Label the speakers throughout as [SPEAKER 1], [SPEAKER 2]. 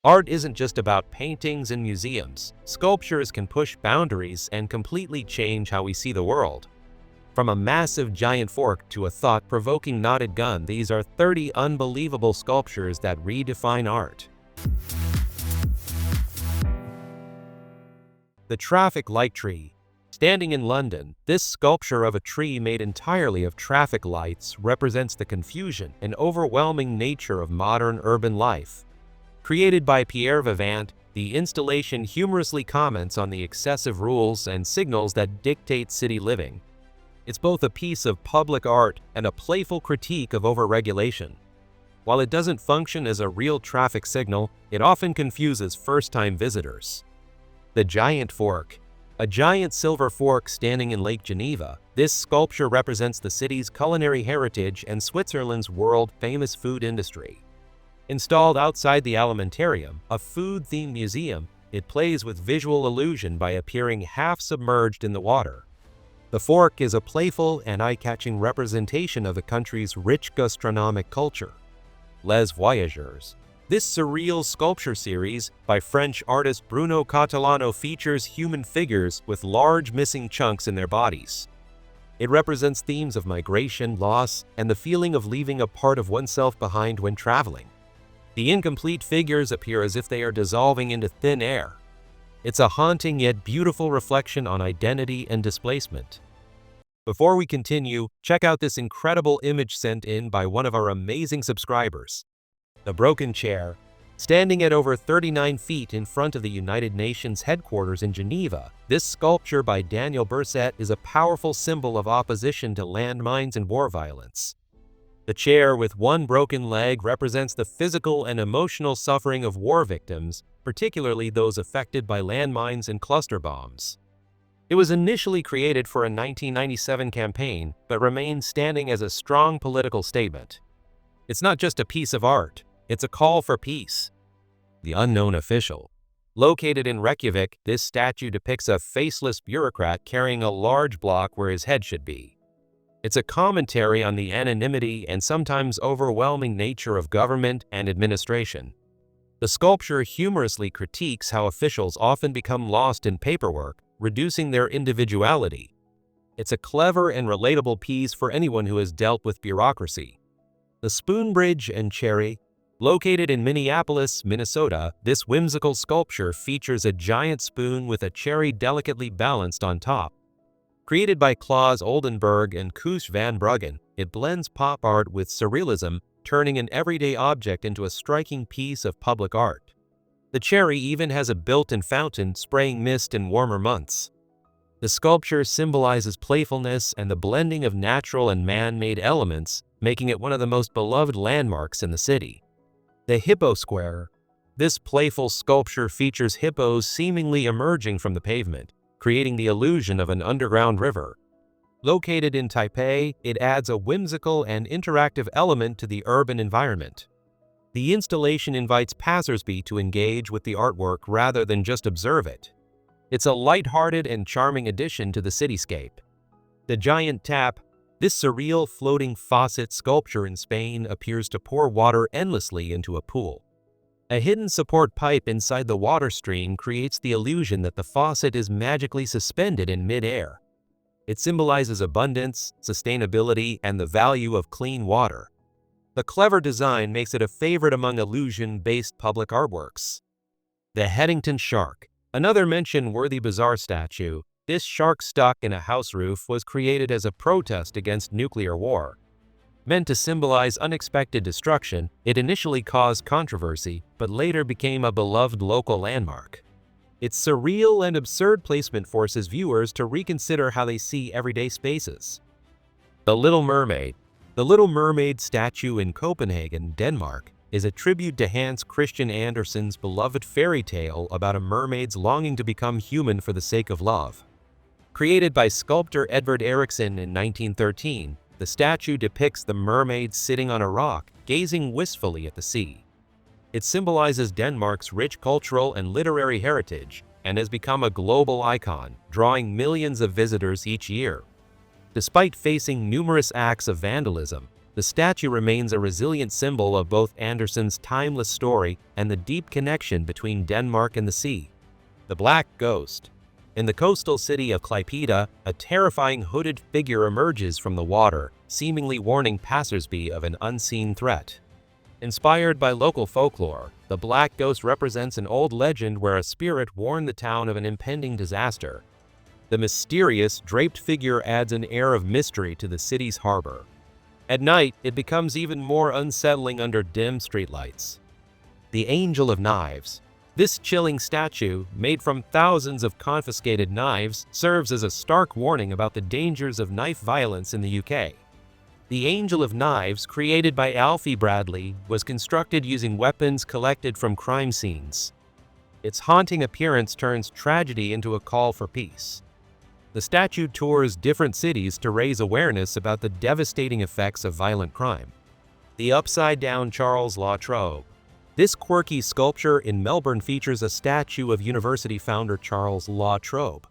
[SPEAKER 1] Art isn't just about paintings and museums. Sculptures can push boundaries and completely change how we see the world. From a massive giant fork to a thought-provoking knotted gun, these are 30 unbelievable sculptures that redefine art. The traffic light tree. Standing in London, this sculpture of a tree made entirely of traffic lights represents the confusion and overwhelming nature of modern urban life. Created by Pierre Vivant, the installation humorously comments on the excessive rules and signals that dictate city living. It's both a piece of public art and a playful critique of overregulation. While it doesn't function as a real traffic signal, it often confuses first-time visitors. The giant fork. A giant silver fork standing in Lake Geneva, this sculpture represents the city's culinary heritage and Switzerland's world-famous food industry. Installed outside the Alimentarium, a food-themed museum, it plays with visual illusion by appearing half-submerged in the water. The fork is a playful and eye-catching representation of the country's rich gastronomic culture. Les Voyageurs. This surreal sculpture series by French artist Bruno Catalano features human figures with large missing chunks in their bodies. It represents themes of migration, loss, and the feeling of leaving a part of oneself behind when traveling. The incomplete figures appear as if they are dissolving into thin air. It's a haunting yet beautiful reflection on identity and displacement. Before we continue, check out this incredible image sent in by one of our amazing subscribers. The broken chair. Standing at over 39 feet in front of the United Nations headquarters in Geneva, this sculpture by Daniel Berset is a powerful symbol of opposition to landmines and war violence. The chair with one broken leg represents the physical and emotional suffering of war victims, particularly those affected by landmines and cluster bombs. It was initially created for a 1997 campaign, but remains standing as a strong political statement. It's not just a piece of art, it's a call for peace. The unknown official. Located in Reykjavik, this statue depicts a faceless bureaucrat carrying a large block where his head should be. It's a commentary on the anonymity and sometimes overwhelming nature of government and administration. The sculpture humorously critiques how officials often become lost in paperwork, reducing their individuality. It's a clever and relatable piece for anyone who has dealt with bureaucracy. The Spoon Bridge and Cherry. Located in Minneapolis, Minnesota, this whimsical sculpture features a giant spoon with a cherry delicately balanced on top. Created by Klaus Oldenburg and Koos van Bruggen, it blends pop art with surrealism, turning an everyday object into a striking piece of public art. The cherry even has a built-in fountain spraying mist in warmer months. The sculpture symbolizes playfulness and the blending of natural and man-made elements, making it one of the most beloved landmarks in the city. The Hippo Square. This playful sculpture features hippos seemingly emerging from the pavement, creating the illusion of an underground river. Located in Taipei, it adds a whimsical and interactive element to the urban environment. The installation invites passersby to engage with the artwork rather than just observe it. It's a lighthearted and charming addition to the cityscape. The Giant Tap. This surreal floating faucet sculpture in Spain appears to pour water endlessly into a pool. A hidden support pipe inside the water stream creates the illusion that the faucet is magically suspended in mid-air. It symbolizes abundance, sustainability, and the value of clean water. The clever design makes it a favorite among illusion-based public artworks. The Headington Shark. Another mention-worthy bizarre statue. This shark stuck in a house roof was created as a protest against nuclear war. Meant to symbolize unexpected destruction, it initially caused controversy, but later became a beloved local landmark. Its surreal and absurd placement forces viewers to reconsider how they see everyday spaces. The Little Mermaid. The Little Mermaid statue in Copenhagen, Denmark, is a tribute to Hans Christian Andersen's beloved fairy tale about a mermaid's longing to become human for the sake of love. Created by sculptor Edvard Eriksson in 1913, the statue depicts the mermaid sitting on a rock, gazing wistfully at the sea. It symbolizes Denmark's rich cultural and literary heritage and has become a global icon, drawing millions of visitors each year. Despite facing numerous acts of vandalism, the statue remains a resilient symbol of both Andersen's timeless story and the deep connection between Denmark and the sea. The Black Ghost. In the coastal city of Klaipeda, a terrifying hooded figure emerges from the water, seemingly warning passersby of an unseen threat. Inspired by local folklore, the Black Ghost represents an old legend where a spirit warned the town of an impending disaster. The mysterious, draped figure adds an air of mystery to the city's harbor. At night, it becomes even more unsettling under dim streetlights. The Angel of Knives. This chilling statue, made from thousands of confiscated knives, serves as a stark warning about the dangers of knife violence in the UK. The Angel of Knives, created by Alfie Bradley, was constructed using weapons collected from crime scenes. Its haunting appearance turns tragedy into a call for peace. The statue tours different cities to raise awareness about the devastating effects of violent crime. The upside-down Charles La Trobe. This quirky sculpture in Melbourne features a statue of university founder Charles La Trobe,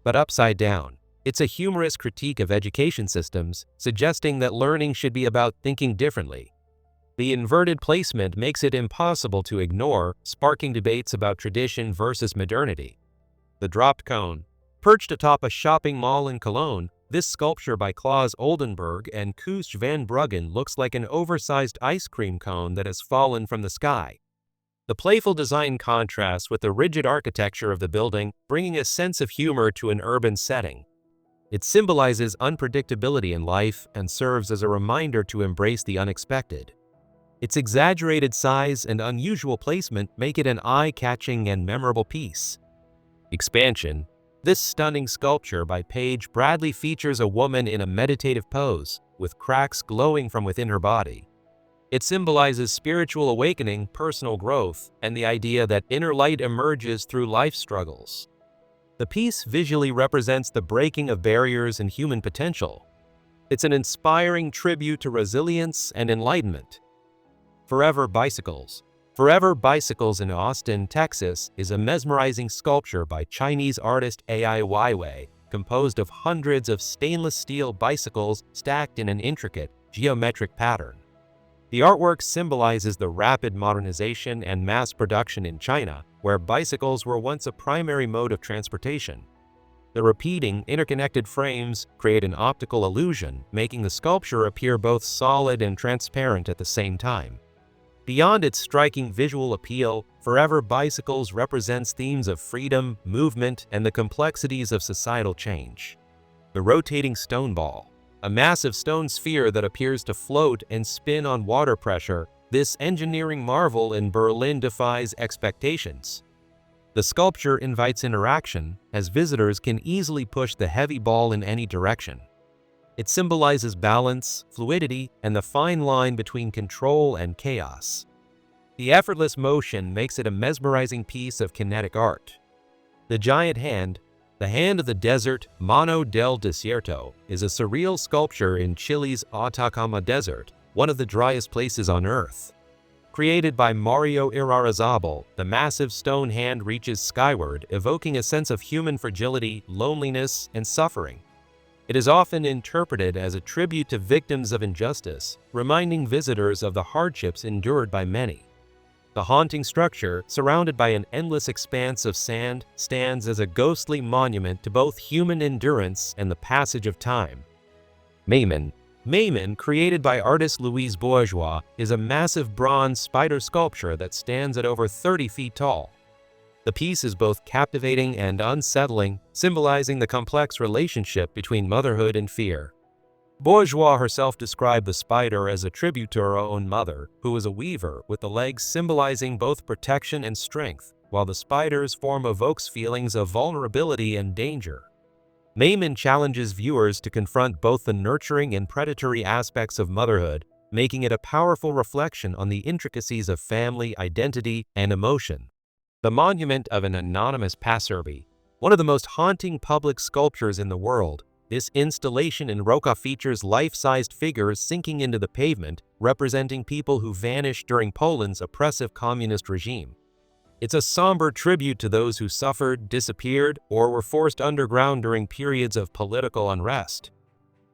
[SPEAKER 1] but upside down. It's a humorous critique of education systems, suggesting that learning should be about thinking differently. The inverted placement makes it impossible to ignore, sparking debates about tradition versus modernity. The Dropped Cone. Perched atop a shopping mall in Cologne, this sculpture by Claes Oldenburg and Koos van Bruggen looks like an oversized ice cream cone that has fallen from the sky. The playful design contrasts with the rigid architecture of the building, bringing a sense of humor to an urban setting. It symbolizes unpredictability in life and serves as a reminder to embrace the unexpected. Its exaggerated size and unusual placement make it an eye-catching and memorable piece. Expansion. This stunning sculpture by Paige Bradley features a woman in a meditative pose, with cracks glowing from within her body. It symbolizes spiritual awakening, personal growth, and the idea that inner light emerges through life struggles. The piece visually represents the breaking of barriers and human potential. It's an inspiring tribute to resilience and enlightenment. Forever Bicycles. Forever Bicycles in Austin, Texas, is a mesmerizing sculpture by Chinese artist Ai Weiwei, composed of hundreds of stainless steel bicycles stacked in an intricate, geometric pattern. The artwork symbolizes the rapid modernization and mass production in China, where bicycles were once a primary mode of transportation. The repeating, interconnected frames create an optical illusion, making the sculpture appear both solid and transparent at the same time. Beyond its striking visual appeal, Forever Bicycles represents themes of freedom, movement, and the complexities of societal change. The Rotating Stone Ball. A massive stone sphere that appears to float and spin on water pressure, this engineering marvel in Berlin defies expectations. The sculpture invites interaction, as visitors can easily push the heavy ball in any direction. It symbolizes balance, fluidity, and the fine line between control and chaos. The effortless motion makes it a mesmerizing piece of kinetic art. The Giant Hand. The Hand of the Desert, Mano del Desierto, is a surreal sculpture in Chile's Atacama Desert, one of the driest places on Earth. Created by Mario Irarrázaval, the massive stone hand reaches skyward, evoking a sense of human fragility, loneliness, and suffering. It is often interpreted as a tribute to victims of injustice, reminding visitors of the hardships endured by many. The haunting structure, surrounded by an endless expanse of sand, stands as a ghostly monument to both human endurance and the passage of time. Maimon. Maimon, created by artist Louise Bourgeois, is a massive bronze spider sculpture that stands at over 30 feet tall. The piece is both captivating and unsettling, symbolizing the complex relationship between motherhood and fear. Bourgeois herself described the spider as a tribute to her own mother, who was a weaver, with the legs symbolizing both protection and strength, while the spider's form evokes feelings of vulnerability and danger. Maimon challenges viewers to confront both the nurturing and predatory aspects of motherhood, making it a powerful reflection on the intricacies of family, identity, and emotion. The Monument of an Anonymous Passerby. One of the most haunting public sculptures in the world, this installation in Roca features life-sized figures sinking into the pavement, representing people who vanished during Poland's oppressive communist regime. It's a somber tribute to those who suffered, disappeared, or were forced underground during periods of political unrest.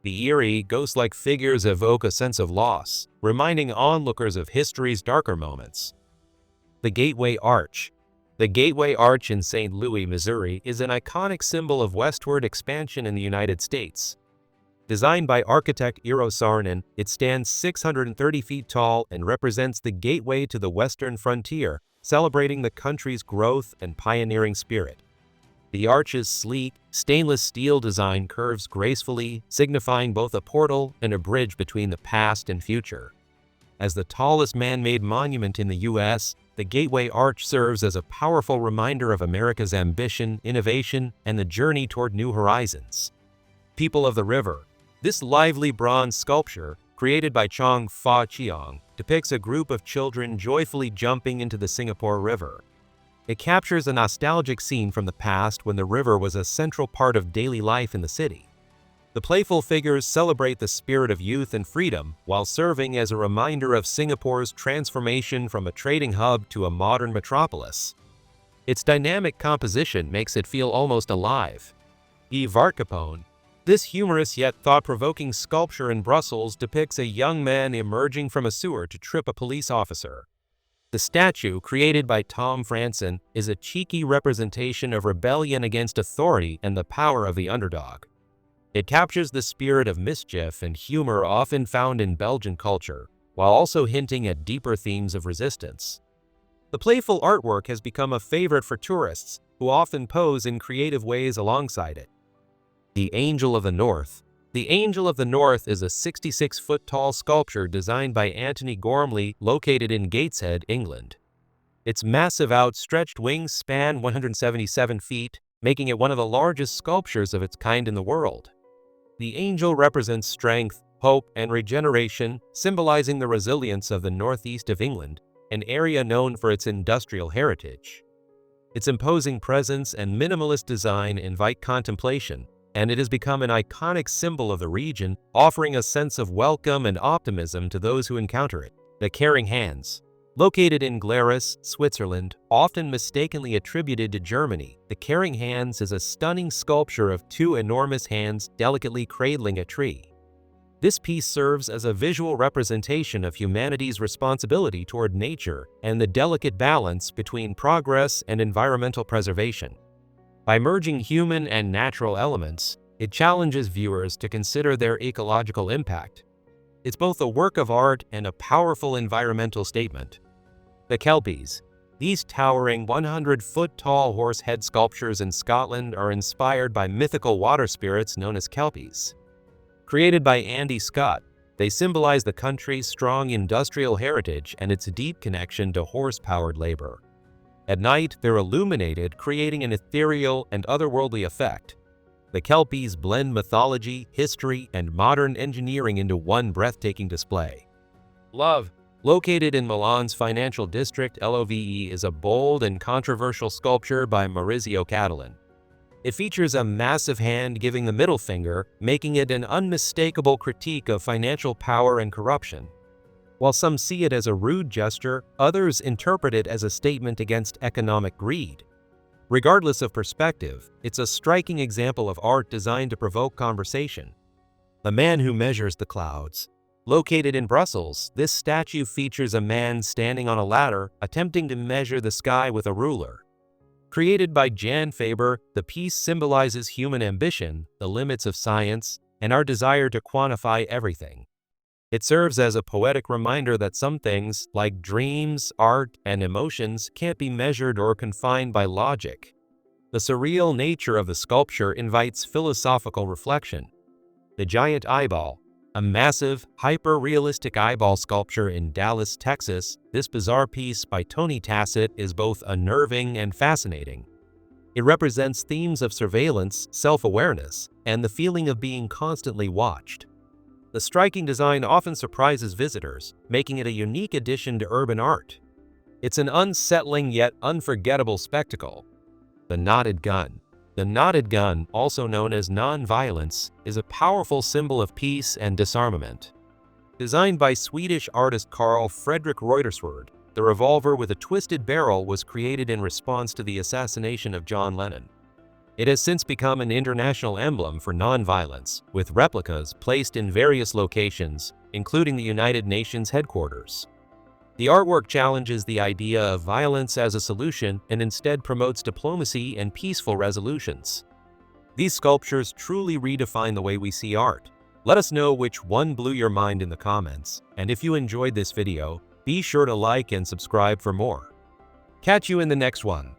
[SPEAKER 1] The eerie, ghost-like figures evoke a sense of loss, reminding onlookers of history's darker moments. The Gateway Arch. The Gateway Arch in St. Louis, Missouri, is an iconic symbol of westward expansion in the United States. Designed by architect Eero Saarinen, it stands 630 feet tall and represents the gateway to the western frontier, celebrating the country's growth and pioneering spirit. The arch's sleek, stainless steel design curves gracefully, signifying both a portal and a bridge between the past and future. As the tallest man-made monument in the U.S., the Gateway Arch serves as a powerful reminder of America's ambition, innovation, and the journey toward new horizons. People of the River. This lively bronze sculpture, created by Chong Fa Chiang, depicts a group of children joyfully jumping into the Singapore River. It captures a nostalgic scene from the past when the river was a central part of daily life in the city. The playful figures celebrate the spirit of youth and freedom while serving as a reminder of Singapore's transformation from a trading hub to a modern metropolis. Its dynamic composition makes it feel almost alive. Yvart Capone. This humorous yet thought-provoking sculpture in Brussels depicts a young man emerging from a sewer to trip a police officer. The statue, created by Tom Franson, is a cheeky representation of rebellion against authority and the power of the underdog. It captures the spirit of mischief and humor often found in Belgian culture, while also hinting at deeper themes of resistance. The playful artwork has become a favorite for tourists, who often pose in creative ways alongside it. The Angel of the North. The Angel of the North is a 66-foot-tall sculpture designed by Anthony Gormley, located in Gateshead, England. Its massive outstretched wings span 177 feet, making it one of the largest sculptures of its kind in the world. The angel represents strength, hope, and regeneration, symbolizing the resilience of the northeast of England, an area known for its industrial heritage. Its imposing presence and minimalist design invite contemplation, and it has become an iconic symbol of the region, offering a sense of welcome and optimism to those who encounter it. The Caring Hands. Located in Glarus, Switzerland, often mistakenly attributed to Germany, the Caring Hands is a stunning sculpture of two enormous hands delicately cradling a tree. This piece serves as a visual representation of humanity's responsibility toward nature and the delicate balance between progress and environmental preservation. By merging human and natural elements, it challenges viewers to consider their ecological impact. It's both a work of art and a powerful environmental statement. The Kelpies. These towering 100-foot-tall horse-head sculptures in Scotland are inspired by mythical water spirits known as Kelpies. Created by Andy Scott, they symbolize the country's strong industrial heritage and its deep connection to horse-powered labor. At night, they're illuminated, creating an ethereal and otherworldly effect. The Kelpies blend mythology, history, and modern engineering into one breathtaking display. Love. Located in Milan's financial district, Love is a bold and controversial sculpture by Maurizio Catalan. It features a massive hand giving the middle finger, making it an unmistakable critique of financial power and corruption. While some see it as a rude gesture, others interpret it as a statement against economic greed. Regardless of perspective, it's a striking example of art designed to provoke conversation. The Man Who Measures the Clouds. Located in Brussels, this statue features a man standing on a ladder, attempting to measure the sky with a ruler. Created by Jan Faber, the piece symbolizes human ambition, the limits of science, and our desire to quantify everything. It serves as a poetic reminder that some things, like dreams, art, and emotions, can't be measured or confined by logic. The surreal nature of the sculpture invites philosophical reflection. The Giant Eyeball. A massive, hyper-realistic eyeball sculpture in Dallas, Texas, this bizarre piece by Tony Tassett is both unnerving and fascinating. It represents themes of surveillance, self-awareness, and the feeling of being constantly watched. The striking design often surprises visitors, making it a unique addition to urban art. It's an unsettling yet unforgettable spectacle. The Knotted Gun. The knotted gun, also known as non-violence, is a powerful symbol of peace and disarmament. Designed by Swedish artist Carl Fredrik Reuterswärd, the revolver with a twisted barrel was created in response to the assassination of John Lennon. It has since become an international emblem for nonviolence, with replicas placed in various locations, including the United Nations headquarters. The artwork challenges the idea of violence as a solution and instead promotes diplomacy and peaceful resolutions. These sculptures truly redefine the way we see art. Let us know which one blew your mind in the comments, and if you enjoyed this video, be sure to like and subscribe for more. Catch you in the next one.